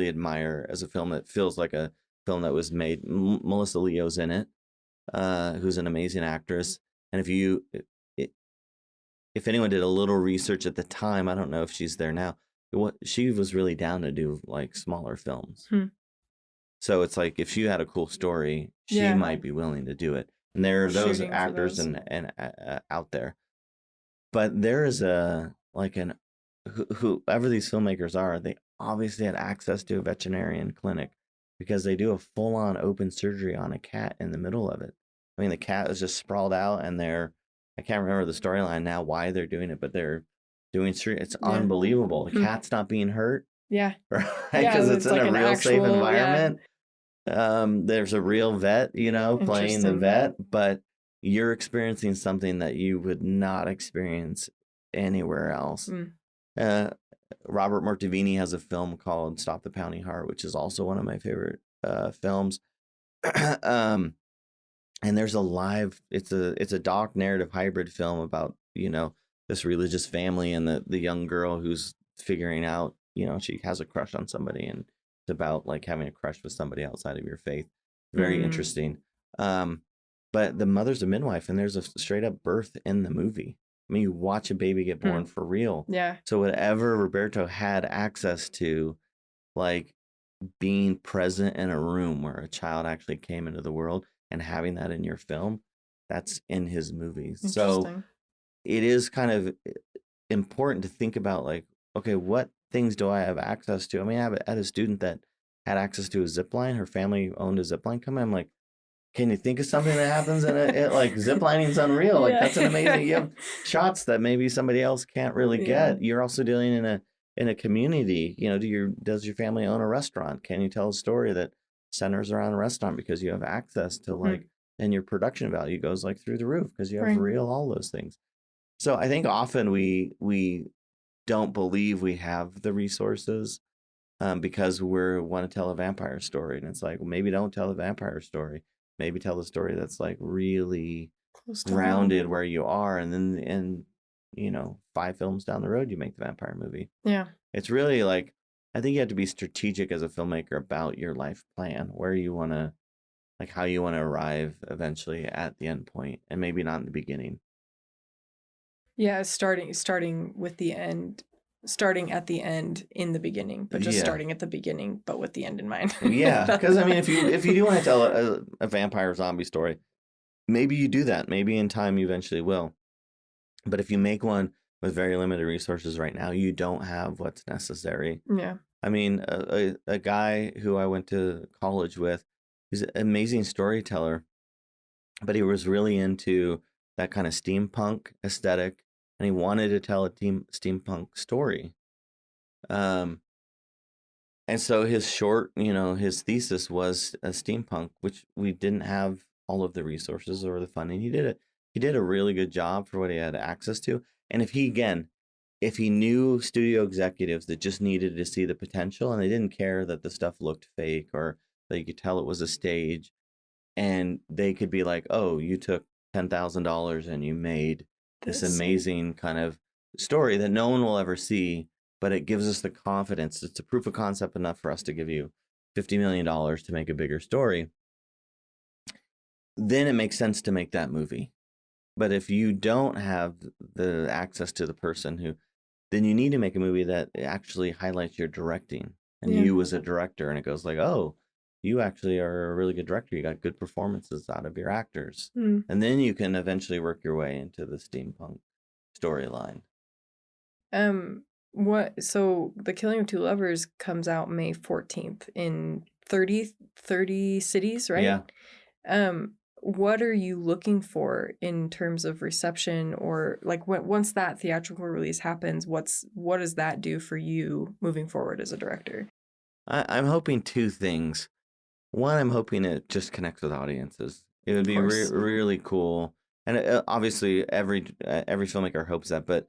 admire as a film that feels like a film that was made. Melissa Leo's in it, who's an amazing actress. And if anyone did a little research at the time, I don't know if she's there now, she was really down to do like smaller films. So it's like if she had a cool story, she might be willing to do it. And there are those actors and out there. But there is a like whoever these filmmakers are, they obviously had access to a veterinarian clinic because they do a full-on open surgery on a cat in the middle of it. I mean, the cat is just sprawled out, and I can't remember the storyline now why they're doing it, but they're doing surgery. It's Yeah. unbelievable. The cat's not being hurt, Yeah. right? Yeah, Because it's it's in like a an real safe actual, environment. There's a real vet, playing the Interesting. vet, but you're experiencing something that you would not experience anywhere else. Mm. Robert Machoian has a film called Stop the Pounding Heart, which is also one of my favorite films. And there's it's a doc narrative hybrid film about, this religious family and the young girl who's figuring out, she has a crush on somebody, and it's about like having a crush with somebody outside of your faith. Very interesting. But the mother's a midwife, and there's a straight up birth in the movie. I mean, you watch a baby get born for real. Yeah. So whatever Roberto had access to, like being present in a room where a child actually came into the world and having that in your film, that's in his movies. So it is kind of important to think about, like, okay, what things do I have access to? I mean, I had a student that had access to a zip line. Her family owned a zip line company. I'm like, can you think of something that happens in it? Like, zip lining's unreal. Like, that's an amazing. You have shots that maybe somebody else can't really get. You're also dealing in a community. Does your family own a restaurant? Can you tell a story that centers around a restaurant because you have access to like, and your production value goes like through the roof because you have all those things. So I think often we don't believe we have the resources because we want to tell a vampire story, and it's like, well, maybe don't tell a vampire story. Maybe tell the story that's like really grounded where you are, and then 5 films down the road you make the vampire movie. Yeah. It's really like, I think you have to be strategic as a filmmaker about your life plan, where you want to, like, how you want to arrive eventually at the end point, and maybe not in the beginning. Yeah, starting with the end, starting at the end in the beginning, but just starting at the beginning, but with the end in mind. Yeah, because I mean, if you do want to tell a vampire zombie story, maybe you do that. Maybe in time you eventually will. But if you make one with very limited resources right now, you don't have what's necessary. Yeah. I mean, a guy who I went to college with, he's an amazing storyteller, but he was really into that kind of steampunk aesthetic, and he wanted to tell a steampunk story. And so his short, his thesis was a steampunk, which we didn't have all of the resources or the funding. He did a really good job for what he had access to. And if he knew studio executives that just needed to see the potential and they didn't care that the stuff looked fake or that you could tell it was a stage, and they could be like, oh, you took $10,000 and you made this amazing kind of story that no one will ever see, but it gives us the confidence. It's a proof of concept enough for us to give you $50 million to make a bigger story. Then it makes sense to make that movie. But if you don't have the access to the person then you need to make a movie that actually highlights your directing and you as a director. And it goes like, oh, you actually are a really good director. You got good performances out of your actors. And then you can eventually work your way into the steampunk storyline. So The Killing of Two Lovers comes out May 14th in 30 cities, right? Yeah. What are you looking for in terms of reception, or like once that theatrical release happens, what does that do for you moving forward as a director? I'm hoping 2 things. One, I'm hoping it just connects with audiences. It would be really cool, and obviously every filmmaker hopes that. But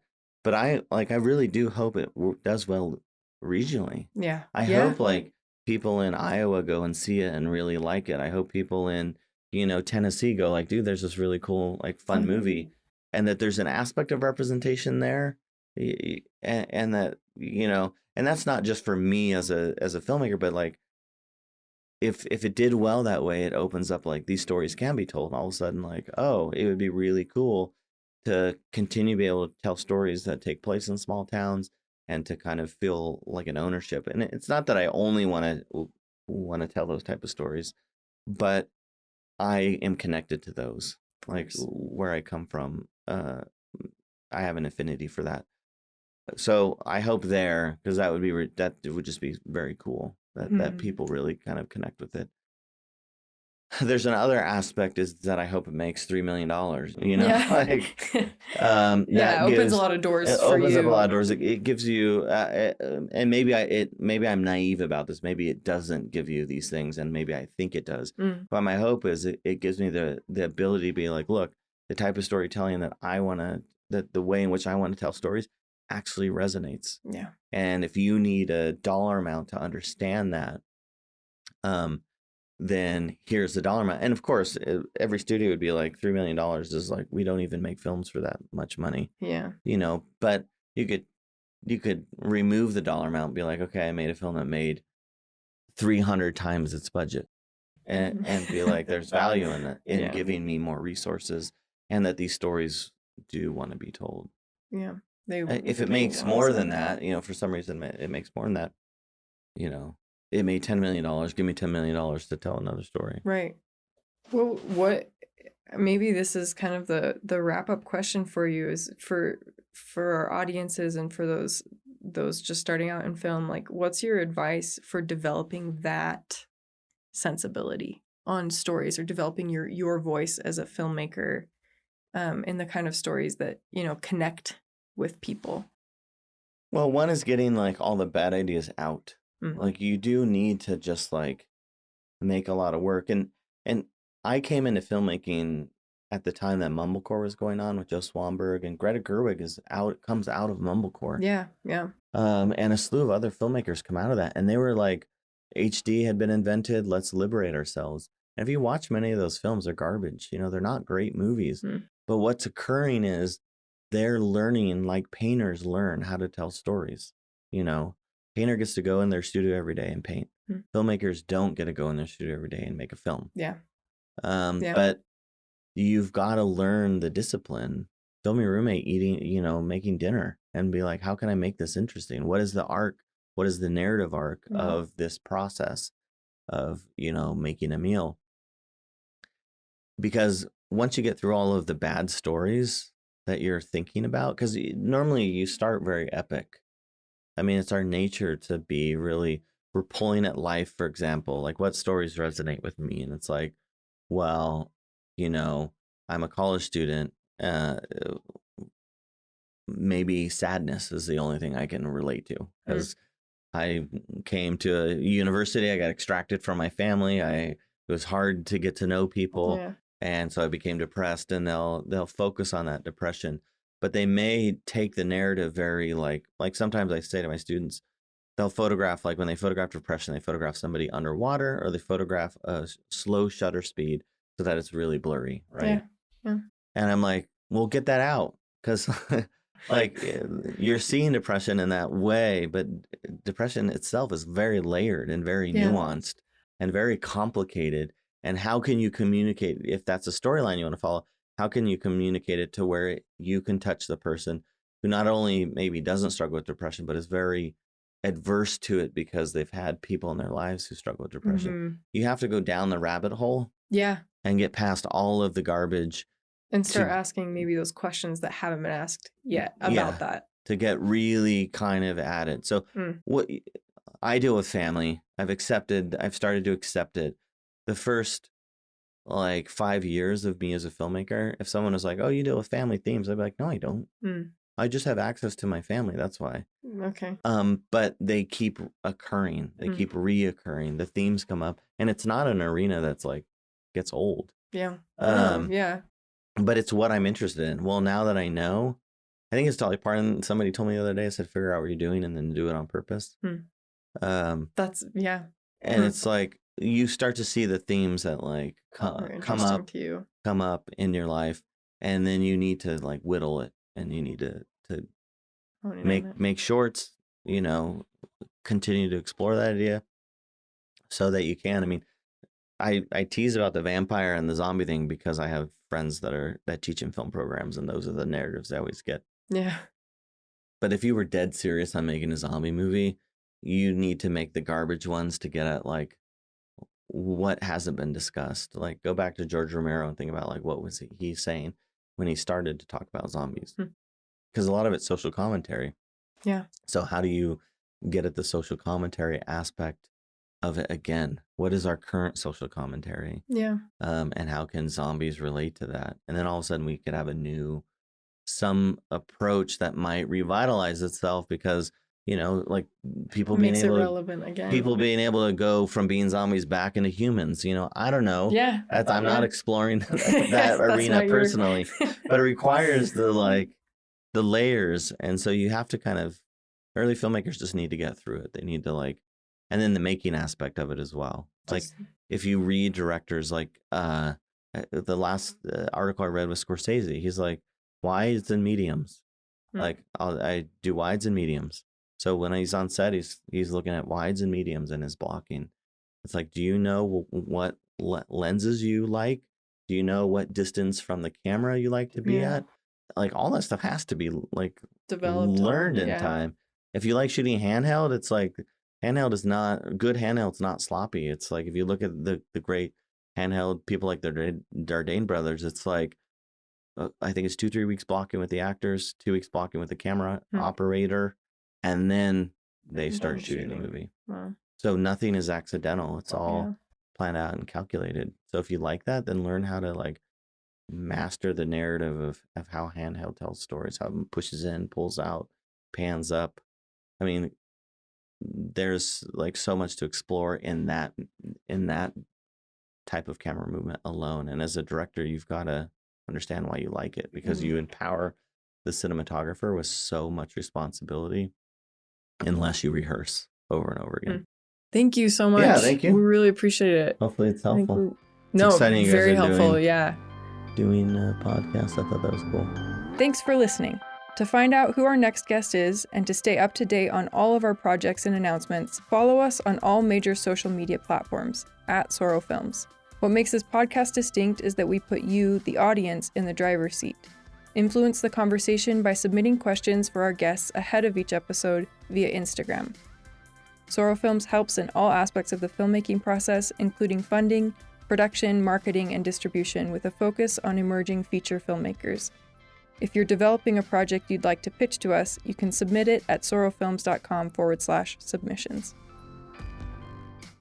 I really do hope it does well regionally. Yeah, I hope like people in Iowa go and see it and really like it. I hope people in Tennessee go like, dude, there's this really cool like fun movie, and that there's an aspect of representation there, and that and that's not just for me as a filmmaker, but like, if it did well that way, it opens up like these stories can be told. And all of a sudden, like, oh, it would be really cool to continue to be able to tell stories that take place in small towns and to kind of feel like an ownership. And it's not that I only want to tell those type of stories, but I am connected to those, like where I come from. I have an affinity for that. so I hope there, because that would be that would just be very cool that people really kind of connect with it. There's another aspect is that I hope it makes $3 million. Like yeah, that it opens gives a lot of doors. it for opens you. up a lot of doors. It gives you, and maybe I'm naive about this. Maybe it doesn't give you these things, and maybe I think it does. But my hope is it gives me the ability to be like, look, the type of storytelling that I want to, that the way in which I want to tell stories actually resonates. Yeah. And if you need a dollar amount to understand that, then here's the dollar amount. And of course, every studio would be like, $3 million is like, we don't even make films for that much money. Yeah. But you could remove the dollar amount and be like, okay, I made a film that made 300 times its budget, and be like, there's value in it, in giving me more resources, and that these stories do want to be told. Yeah. If it makes more than that, for some reason it makes more than that, it made $10 million. Give me $10 million to tell another story. Right. Well, maybe this is kind of the wrap up question for you, is for our audiences and for those just starting out in film. Like, what's your advice for developing that sensibility on stories, or developing your voice as a filmmaker in the kind of stories that connect with people? Well, one is getting like all the bad ideas out. Mm-hmm. Like, you do need to just like make a lot of work. And I came into filmmaking at the time that Mumblecore was going on with Joe Swanberg, and Greta Gerwig comes out of Mumblecore. Yeah. And a slew of other filmmakers come out of that, and they were like, HD had been invented, let's liberate ourselves. And if you watch many of those films, they're garbage. They're not great movies. But what's occurring is they're learning, like painters learn how to tell stories. Painter gets to go in their studio every day and paint. Filmmakers don't get to go in their studio every day and make a film. Yeah. But you've got to learn the discipline. Film your roommate eating, making dinner, and be like, how can I make this interesting? What is the arc? What is the narrative arc of this process of, making a meal? Because once you get through all of the bad stories that you're thinking about, because normally you start very epic. I mean, it's our nature to be really, we're pulling at life, for example, like what stories resonate with me. And it's like, well, I'm a college student. Maybe sadness is the only thing I can relate to, because I came to a university, I got extracted from my family. It was hard to get to know people. Yeah. And so I became depressed, and they'll focus on that depression. But they may take the narrative very like sometimes I say to my students, they'll photograph, like when they photograph depression, they photograph somebody underwater, or they photograph a slow shutter speed so that it's really blurry, right? Yeah. And I'm like, well, get that out, because like you're seeing depression in that way, but depression itself is very layered and very nuanced and very complicated. And how can you communicate, if that's a storyline you want to follow? How can you communicate it to where you can touch the person who not only maybe doesn't struggle with depression, but is very adverse to it because they've had people in their lives who struggle with depression? You have to go down the rabbit hole. Yeah. And get past all of the garbage. And start asking maybe those questions that haven't been asked yet about that. To get really kind of at it. So what I deal with family, I've started to accept it. The first like 5 years of me as a filmmaker, if someone was like, oh, you deal with family themes, I'd be like, no, I don't. I just have access to my family. That's why. Okay. But they keep occurring. They keep reoccurring. The themes come up, and it's not an arena that's like gets old. Yeah. But it's what I'm interested in. Well, now that I know, I think it's totally part of, somebody told me the other day, I said, figure out what you're doing and then do it on purpose. That's, yeah. And it's like, you start to see the themes that like come up in your life, and then you need to like whittle it, and you need to make shorts, continue to explore that idea so that you can. I mean, I tease about the vampire and the zombie thing because I have friends that teach in film programs, and those are the narratives I always get. Yeah. But if you were dead serious on making a zombie movie, you need to make the garbage ones to get at like what hasn't been discussed. Like, go back to George Romero and think about like what was he saying when he started to talk about zombies, because a lot of it's social commentary. Yeah. So how do you get at the social commentary aspect of it again? What is our current social commentary? Yeah. And how can zombies relate to that? And then all of a sudden we could have some approach that might revitalize itself because, like people being Makes it able to relevant again. people being able to go from being zombies back into humans. I don't know. Yeah. I'm not exploring that arena personally, but it requires the layers. And so you have to kind of, early filmmakers just need to get through it. They need to and then the making aspect of it as well. Like if you read directors the last article I read was Scorsese. He's like, wides and mediums. Like I do wides and mediums. So when he's on set, he's looking at wides and mediums in his blocking. It's like, do you know what lenses you like? Do you know what distance from the camera you like to be at? Like all that stuff has to be developed, learned in time. If you like shooting handheld, it's like handheld is not good. Handheld's not sloppy. It's like if you look at the great handheld people like the Dardenne brothers, it's like I think it's 2-3 weeks blocking with the actors, 2 weeks blocking with the camera operator, and then they start shooting the movie. Wow. So nothing is accidental. It's all planned out and calculated. So if you like that, then learn how to master the narrative of how handheld tells stories, how it pushes in, pulls out, pans up. I mean, there's so much to explore in that type of camera movement alone. And as a director, you've got to understand why you like it, because you empower the cinematographer with so much responsibility unless you rehearse over and over again. Thank you so much. Yeah, thank you. We really appreciate it. Hopefully it's helpful. It's exciting. You very guys are helpful. Doing a podcast. I thought that was cool. Thanks for listening. To find out who our next guest is and to stay up to date on all of our projects and announcements, follow us on all major social media platforms at Sorø Films. What makes this podcast distinct is that we put you, the audience, in the driver's seat. Influence the conversation by submitting questions for our guests ahead of each episode via Instagram. Sorø Films helps in all aspects of the filmmaking process, including funding, production, marketing, and distribution, with a focus on emerging feature filmmakers. If you're developing a project you'd like to pitch to us, you can submit it at sorofilms.com/submissions.